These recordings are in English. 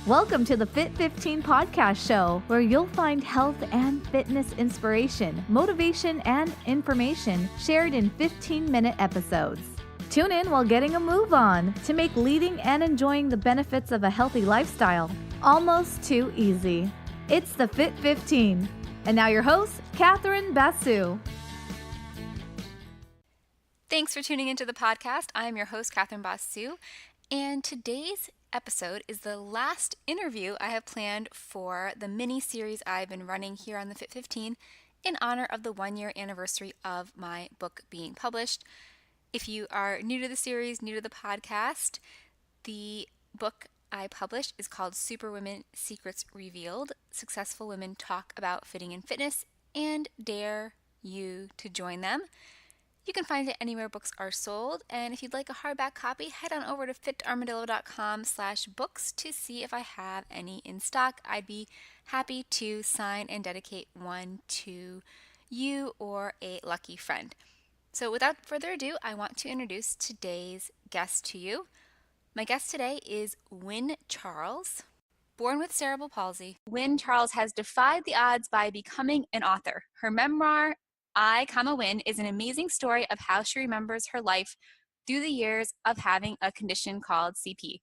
Welcome to the Fit 15 podcast show, where you'll find health and fitness inspiration, motivation, and information shared in 15-minute episodes. Tune in while getting a move on to make leading and enjoying the benefits of a healthy lifestyle almost too easy. It's the Fit 15. And now your host, Catherine Basu. Thanks for tuning into the podcast. I'm your host, Catherine Basu, and today's episode is the last interview I have planned for the mini-series I've been running here on the Fit 15 in honor of the 1-year anniversary of my book being published. If you are new to the series, new to the podcast, the book I published is called Superwomen Secrets Revealed. Successful women talk about fitting and fitness and dare you to join them. You can find it anywhere books are sold, and if you'd like a hardback copy, head on over to fitarmadillo.com/books to see if I have any in stock. I'd be happy to sign and dedicate one to you or a lucky friend. So without further ado, I want to introduce today's guest to you. My guest today is Wynne Charles. Born with cerebral palsy, Wynne Charles has defied the odds by becoming an author. Her memoir, I, Wynne, is an amazing story of how she remembers her life through the years of having a condition called CP.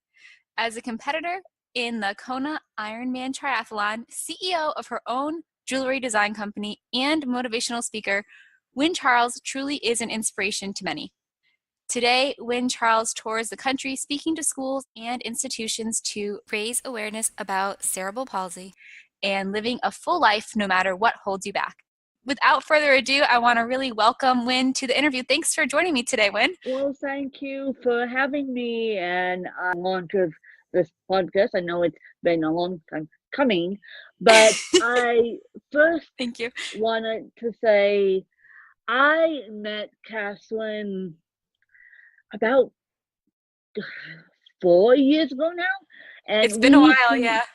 As a competitor in the Kona Ironman triathlon, CEO of her own jewelry design company, and motivational speaker, Wynne Charles truly is an inspiration to many. Today, Wynne Charles tours the country speaking to schools and institutions to raise awareness about cerebral palsy and living a full life no matter what holds you back. Without further ado, I want to really welcome Wynne to the interview. Thanks for joining me today, Wynne. Well, thank you for having me and launch of this podcast. I know it's been a long time coming, but I first Thank you. wanted to say I met Catherine about 4 years ago now. And it's been a while, yeah.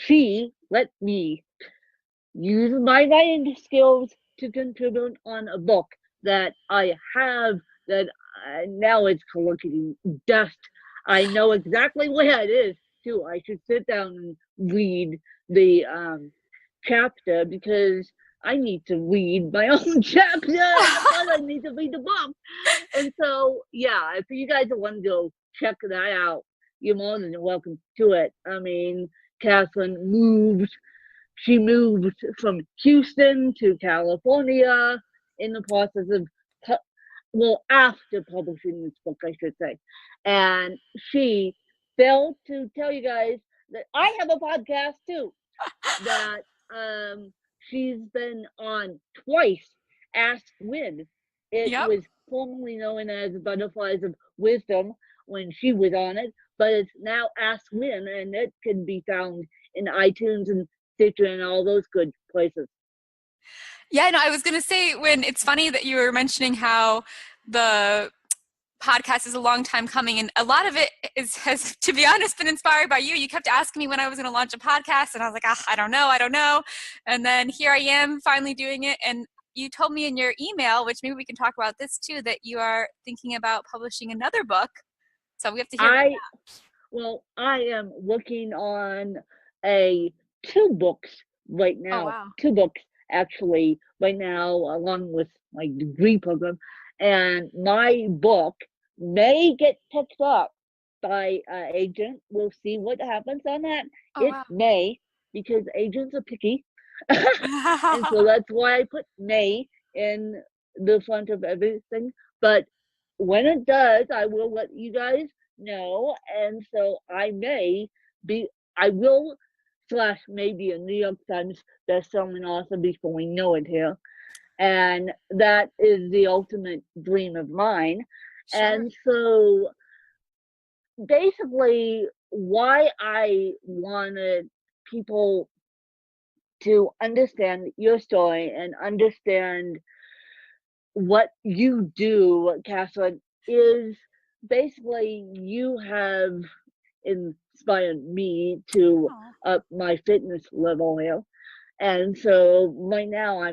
She let me use my writing skills to contribute on a book that I have that now it's collecting dust. I know exactly where it is too. I should sit down and read the chapter because I need to read my own chapter. I need to read the book. And so, yeah, if you guys want to go check that out, you're more than welcome to it. I mean, Catherine She moved from Houston to California in the process of, after publishing this book, I should say. And she failed to tell you guys that I have a podcast too, that she's been on twice, Ask Wynne. It was formerly known as Butterflies of Wisdom when she was on it, but it's now Ask Wynne, and it can be found in iTunes and Stitcher and all those good places. Yeah, no, I was going to say, Wynne, it's funny that you were mentioning how the podcast is a long time coming, and a lot of it has, to be honest, been inspired by you. You kept asking me when I was going to launch a podcast, and I was like, I don't know. And then here I am finally doing it, and you told me in your email, which maybe we can talk about this too, that you are thinking about publishing another book. So we have to hear about that. Well, I am working on 2 books right now. Oh, wow. 2 books actually right now, along with my degree program. And my book may get picked up by an agent. We'll see what happens on that. May, because agents are picky. And so that's why I put May in the front of everything. But when it does, I will let you guys know. And so I will / maybe a New York Times bestselling author before we know it here. And that is the ultimate dream of mine. Sure. And so basically why I wanted people to understand your story and understand what you do, Catherine, is basically you have inspired me to up my fitness level here. And so right now I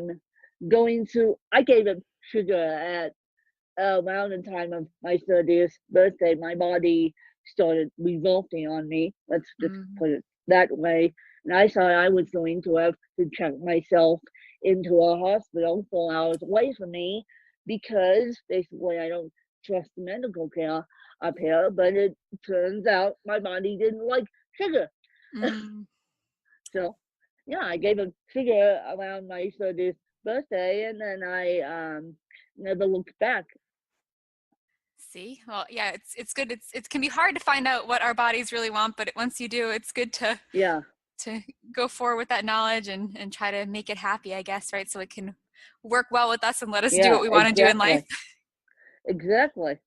gave up sugar at around the time of my 30th birthday. My body started revolting on me. Let's just put it that way. And I thought I was going to have to check myself into a hospital 4 hours away from me because basically I don't trust medical care up here. But it turns out my body didn't like sugar. So, yeah, I gave a figure around my 30th birthday, and then I never looked back. See, well, yeah, it's good. It can be hard to find out what our bodies really want, but once you do, it's good to go forward with that knowledge and try to make it happy, I guess, right? So it can work well with us and let us do what we want to do in life. Exactly.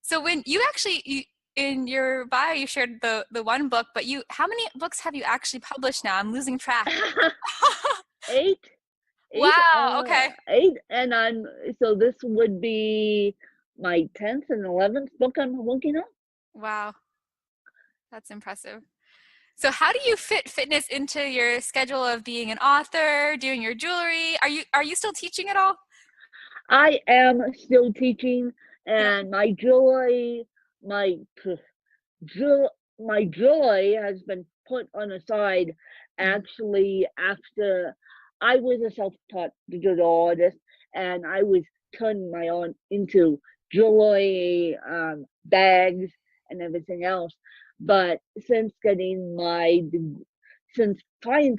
So when you actually in your bio you shared the one book, but how many books have you actually published now? I'm losing track. 8. Wow. Okay. 8, and so this would be my 10th and 11th book I'm working on. Wow, that's impressive. So how do you fit fitness into your schedule of being an author, doing your jewelry? Are you still teaching at all? I am still teaching, and my jewelry has been put on the side actually after I was a self-taught digital artist, and I was turning my own into jewelry, bags, and everything else. But since trying to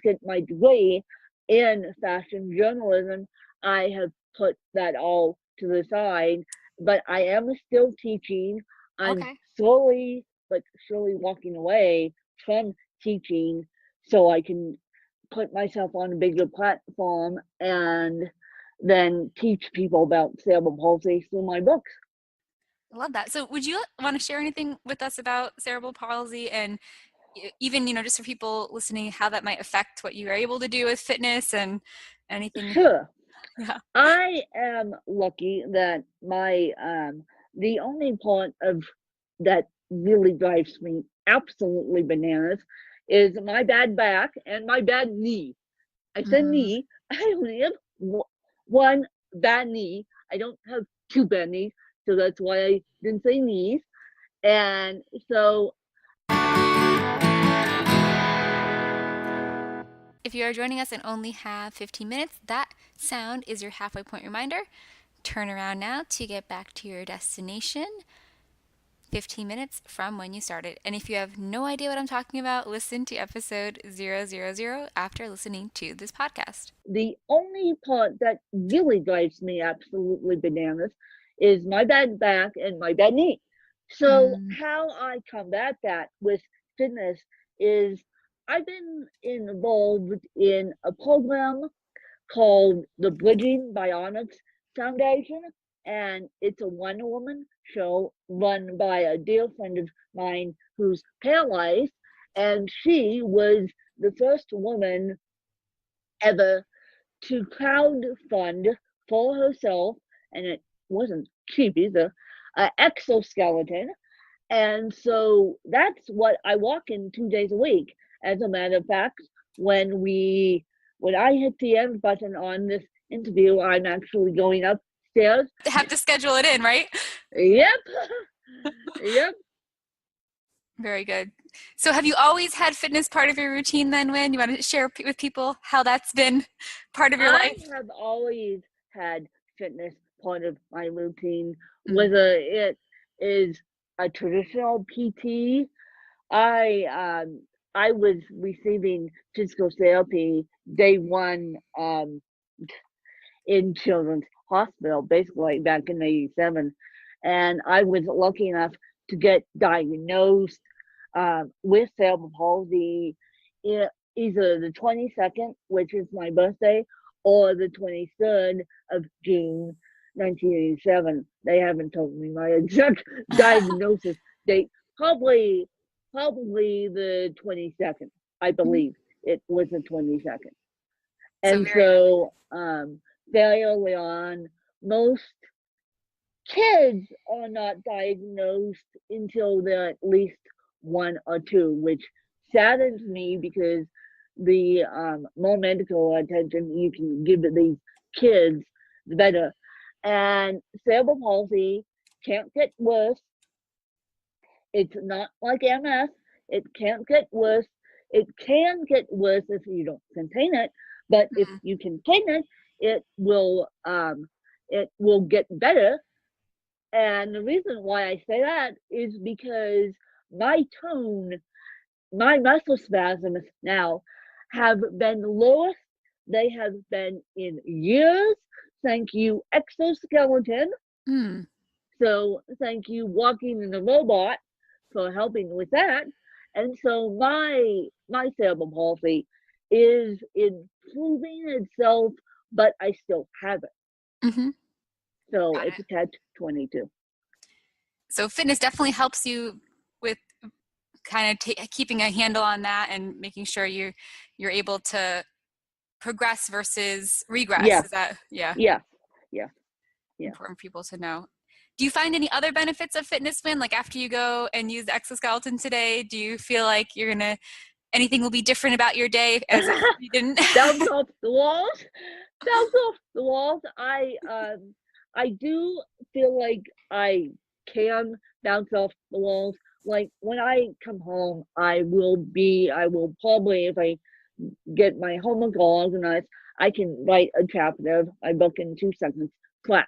get my degree in fashion journalism, I have put that all to the side. But I am still teaching. I'm slowly but surely walking away from teaching so I can put myself on a bigger platform and then teach people about cerebral palsy through my books. I love that. So would you want to share anything with us about cerebral palsy, and even, just for people listening, how that might affect what you are able to do with fitness and anything? Sure. Yeah. I am lucky that the only part of that really drives me absolutely bananas is my bad back and my bad knee. I said knee. I only have one bad knee. I don't have two bad knees, so that's why I didn't say knees. And so, if you are joining us and only have 15 minutes, that sound is your halfway point reminder. Turn around now to get back to your destination. 15 minutes from when you started. And if you have no idea what I'm talking about, listen to episode 000 after listening to this podcast. The only part that really drives me absolutely bananas is my bad back and my bad knee. So how I combat that with fitness is I've been involved in a program called the Bridging Bionics Foundation, and it's a Wonder Woman show run by a dear friend of mine who's paralyzed, and she was the first woman ever to crowdfund for herself, and it wasn't cheap either, an exoskeleton. And so that's what I walk in 2 days a week. As a matter of fact, when I hit the end button on this interview, I'm actually going upstairs. Have to schedule it in, right? Yep. Yep. Very good. So have you always had fitness part of your routine then, Wynn? You want to share with people how that's been part of your life? I have always had fitness part of my routine, whether it is a traditional PT. I was receiving physical therapy day one in Children's Hospital, basically back in '87, and I was lucky enough to get diagnosed with cerebral palsy either the 22nd, which is my birthday, or the 23rd of June, 1987. They haven't told me my exact diagnosis date. Probably the 22nd. I believe it was the 22nd. And so very early on, most kids are not diagnosed until they're at least 1 or 2, which saddens me because the more medical attention you can give to these kids, the better. And cerebral palsy can't get worse. It's not like MS. It can't get worse. It can get worse if you don't contain it, but if you contain it, it will get better. And the reason why I say that is because my tone, my muscle spasms now have been lowest they have been in years. Thank you, exoskeleton. So thank you, walking in the robot, for helping with that. And so my cerebral palsy is improving itself, but I still have it. So Got it's it. a catch-22. So fitness definitely helps you with kind of keeping a handle on that and making sure you're able to progress versus regress. Yeah. Is that important for people to know? Do you find any other benefits of fitness, Win? Like after you go and use the exoskeleton today, do you feel like anything will be different about your day as if you didn't? Bounce off the walls. Bounce off the walls. I do feel like I can bounce off the walls. Like when I come home, I will probably, if I get my homework all organized, I can write a chapter of my book in 2 seconds flat.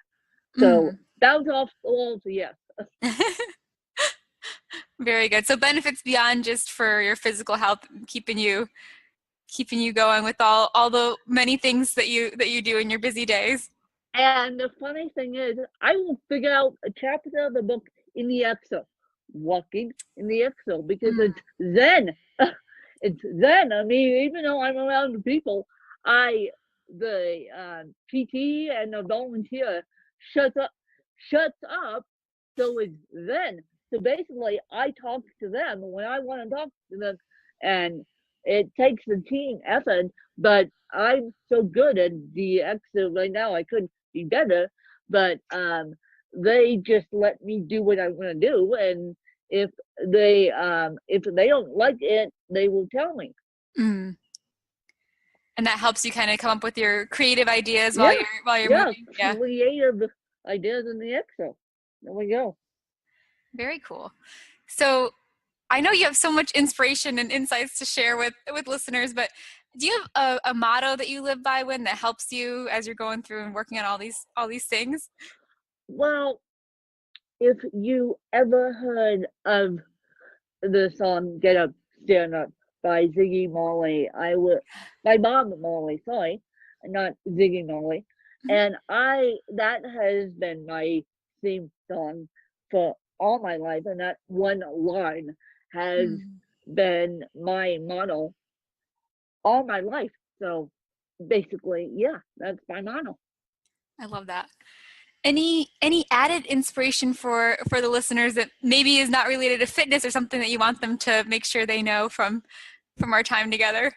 So bounce off the walls, yes. Very good. So benefits beyond just for your physical health, keeping you going with all the many things that you do in your busy days. And the funny thing is, I will figure out a chapter of the book in the exo, walking in the exo, because it's zen. It's zen. I mean, even though I'm around the people, the PT and the volunteer shuts up, so it's zen. So basically, I talk to them when I want to talk to them, and it takes a team effort, but I'm so good at the exo right now, I couldn't be better, but they just let me do what I want to do, and if they don't like it, they will tell me. And that helps you kind of come up with your creative ideas while you're moving. Yeah, creative ideas in the exo. There we go. Very cool. So I know you have so much inspiration and insights to share with listeners, but do you have a motto that you live by, Win, that helps you as you're going through and working on all these things? Well, if you ever heard of the song "Get Up, Stand Up" by Ziggy Marley, by Bob Marley, sorry, not Ziggy Marley, and that has been my theme song for all my life, and that one line has been my motto all my life. So basically, yeah, that's my motto. I love that. Any added inspiration for the listeners that maybe is not related to fitness or something that you want them to make sure they know from our time together?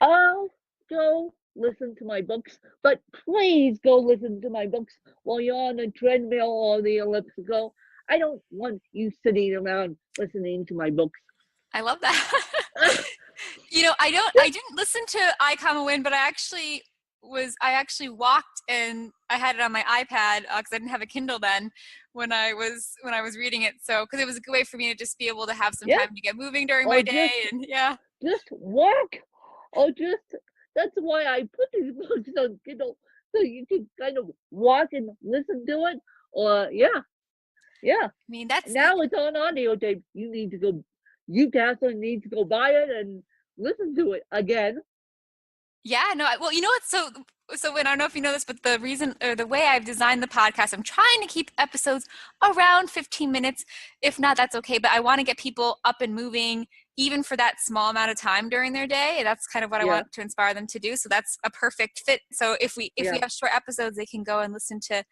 Go listen to my books, but please go listen to my books while you're on the treadmill or the elliptical. I don't want you sitting around listening to my books. I love that. I didn't listen to I Comma Win, but I actually walked, and I had it on my iPad because I didn't have a Kindle then when I was reading it. So because it was a good way for me to just be able to have some time to get moving during my day, and just walk, or that's why I put these books on Kindle, so you can kind of walk and listen to it. Or I mean, now it's on audio tape. You Catherine need to go buy it and listen to it again. Yeah, no, well, you know what? So Win, I don't know if you know this, but the reason or the way I've designed the podcast, I'm trying to keep episodes around 15 minutes. If not, that's okay. But I want to get people up and moving, even for that small amount of time during their day. That's kind of what I want to inspire them to do. So that's a perfect fit. So if we have short episodes, they can go and listen to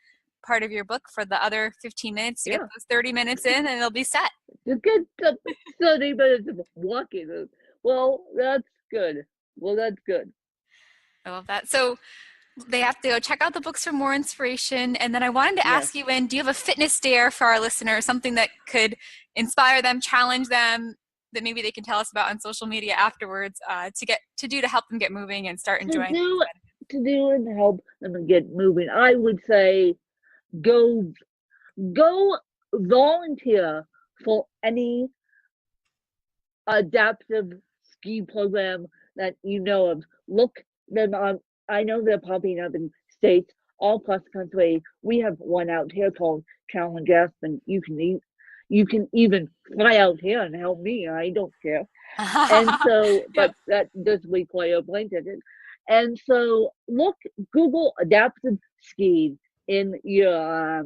part of your book for the other 15 minutes to get those 30 minutes in, and it'll be set. To get the 30 minutes of walking. Well, that's good. I love that. So they have to go check out the books for more inspiration. And then I wanted to ask you, Win, do you have a fitness dare for our listeners, something that could inspire them, challenge them, that maybe they can tell us about on social media afterwards to help them get moving and start enjoying to do and help them get moving? I would say go volunteer for any adaptive ski program that you know of. Look them up. I know they're popping up in states all across the country. We have one out here called Challenge Aspen. You can even fly out here and help me. I don't care. And so, but Yep. that does require a plane ticket. And so, Google adaptive skiing in your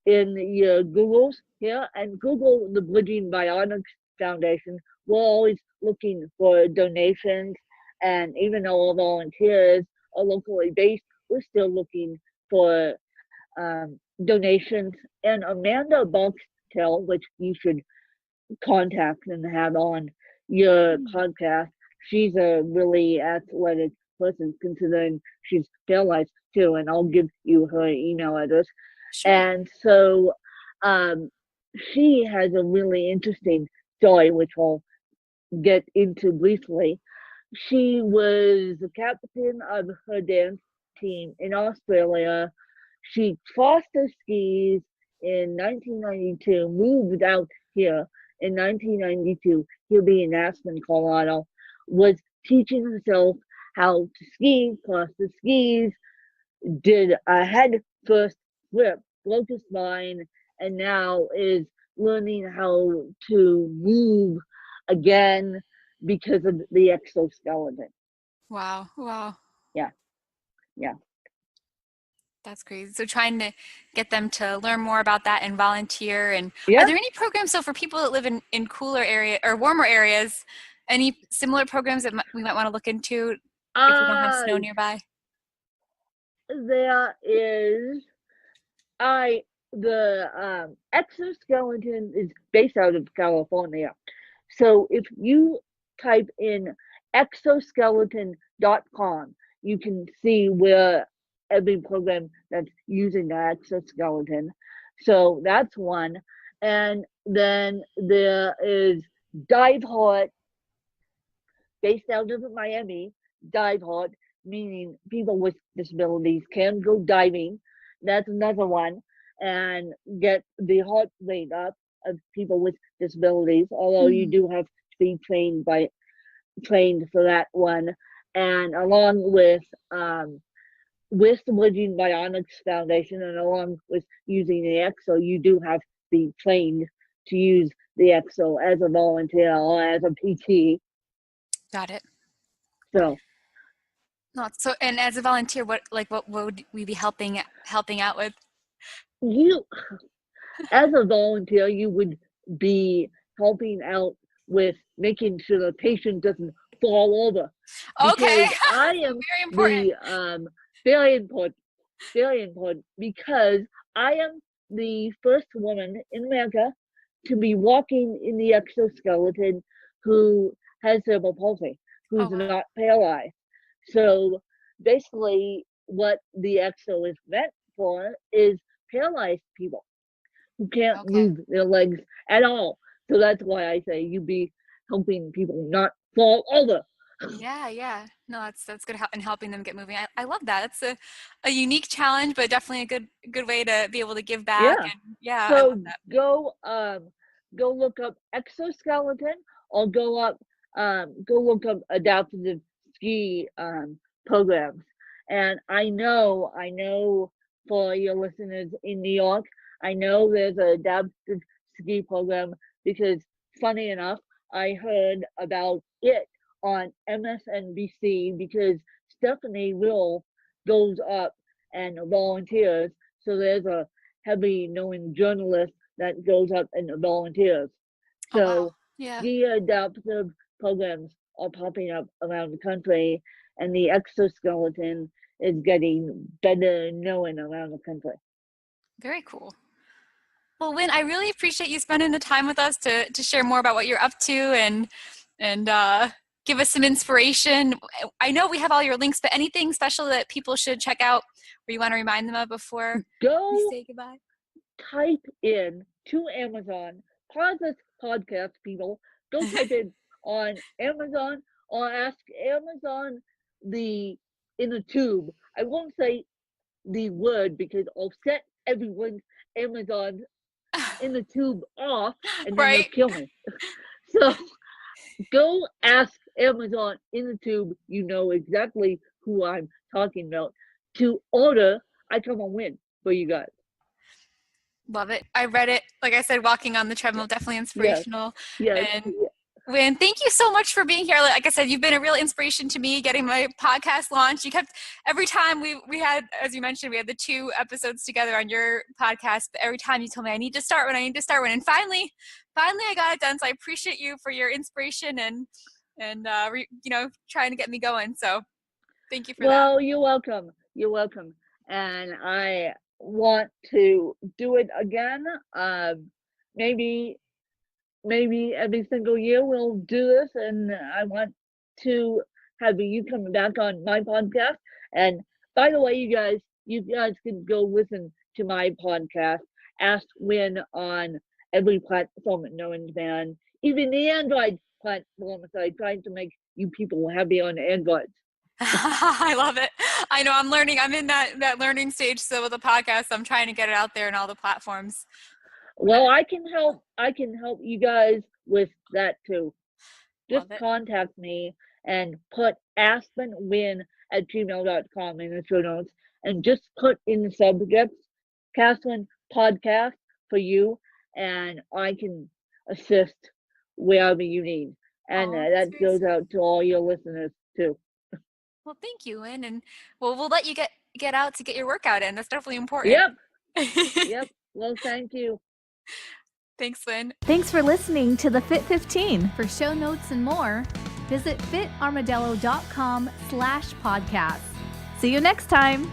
Googles here, and Google the Bridging Bionics Foundation. We're always looking for donations, and even though our volunteers are locally based, we're still looking for donations. And Amanda Boxtel, which you should contact and have on your podcast, she's a really athletic person considering she's paralyzed too, and I'll give you her email address. Sure. And so she has a really interesting story, which I'll get into briefly. She was the captain of her dance team in Australia. She crossed her skis in 1992, moved out here in 1992, here being Aspen, Colorado, was teaching herself how to ski, cross the skis, did a head first flip, broke his spine, and now is learning how to move again because of the exoskeleton. Wow. Wow. Yeah, yeah. That's crazy. So trying to get them to learn more about that and volunteer. And are Yeah. there any programs, so for people that live in cooler area or warmer areas, any similar programs that we might want to look into if we don't have Uh, snow nearby? there is the exoskeleton is based out of California. So if you type in exoskeleton.com, you can see where every program that's using the exoskeleton. So that's one. And then there is Dive Heart, based out of Miami. Dive Heart, meaning people with disabilities can go diving. That's another one. And get the heart rate up of people with disabilities, although you do have to be trained for that one. And along with the Bridging Bionics Foundation, and along with using the EXO, you do have to be trained to use the EXO as a volunteer or as a PT. Got it. So No, so and as a volunteer, what would we be helping out with? you, as a volunteer, you would be helping out with making sure the patient doesn't fall over, Okay. because I am Very important. the very important, very important, because I am the first woman in America to be walking in the exoskeleton who has cerebral palsy, Oh who's wow. not paralyzed. So basically, what the exo is meant for is paralyzed people who can't Okay. move their legs at all. So that's why I say you be helping people not fall over. Yeah, yeah. No, that's good in helping them get moving. I love that. It's a unique challenge, but definitely a good way to be able to give back. Yeah. And yeah, I love So that. go look up exoskeleton, or go look up adaptive ski programs. And I know for your listeners in New York, I know there's an adaptive ski program, because funny enough, I heard about it on MSNBC because Stephanie Will goes up and volunteers. So there's a heavy knowing journalist that goes up and volunteers. Oh wow. So Yeah. ski adaptive programs are popping up around the country, and the exoskeleton is getting better known around the country. Very cool. Well, Win, I really appreciate you spending the time with us to share more about what you're up to and give us some inspiration. I know we have all your links, but anything special that people should check out or you want to remind them of before we Go say goodbye? type in to Amazon, pause this podcast, people. Go type in on Amazon, or ask Amazon the in the tube. I won't say the word because I'll set everyone's Amazon in the tube off, and then they'll Right. kill me. So Go ask Amazon in the tube. You know exactly who I'm talking about. To order, I come on win for you guys. Love it. I read it. Like I said, walking on the treadmill, definitely inspirational. Yes. And Wynn, thank you so much for being here. Like I said, you've been a real inspiration to me getting my podcast launched. You kept, every time we had, as you mentioned, we had the 2 episodes together on your podcast, but every time you told me I need to start one. And finally I got it done. So I appreciate you for your inspiration and trying to get me going. So thank you for that. Well, you're welcome. You're welcome. And I want to do it again. Maybe every single year we'll do this, and I want to have you coming back on my podcast. And by the way, you guys can go listen to my podcast, Ask Win, on every platform known to man, even the Android platform. So I try to make you people happy on Android. I love it. I know I'm learning. I'm in that learning stage still with the podcast. I'm trying to get it out there in all the platforms. Well, I can help you guys with that too. Just contact me and put aspenwin@gmail.com in the show notes, and just put in the subject Catherine podcast for you, and I can assist wherever you need. And that goes out to all your listeners too. Well, thank you, Wynn, and we'll let you get out to get your workout in. That's definitely important. Yep. Well, thank you. Thanks, Wynn. Thanks for listening to the Fit 15. For show notes and more, visit fitarmadillo.com/podcast. See you next time.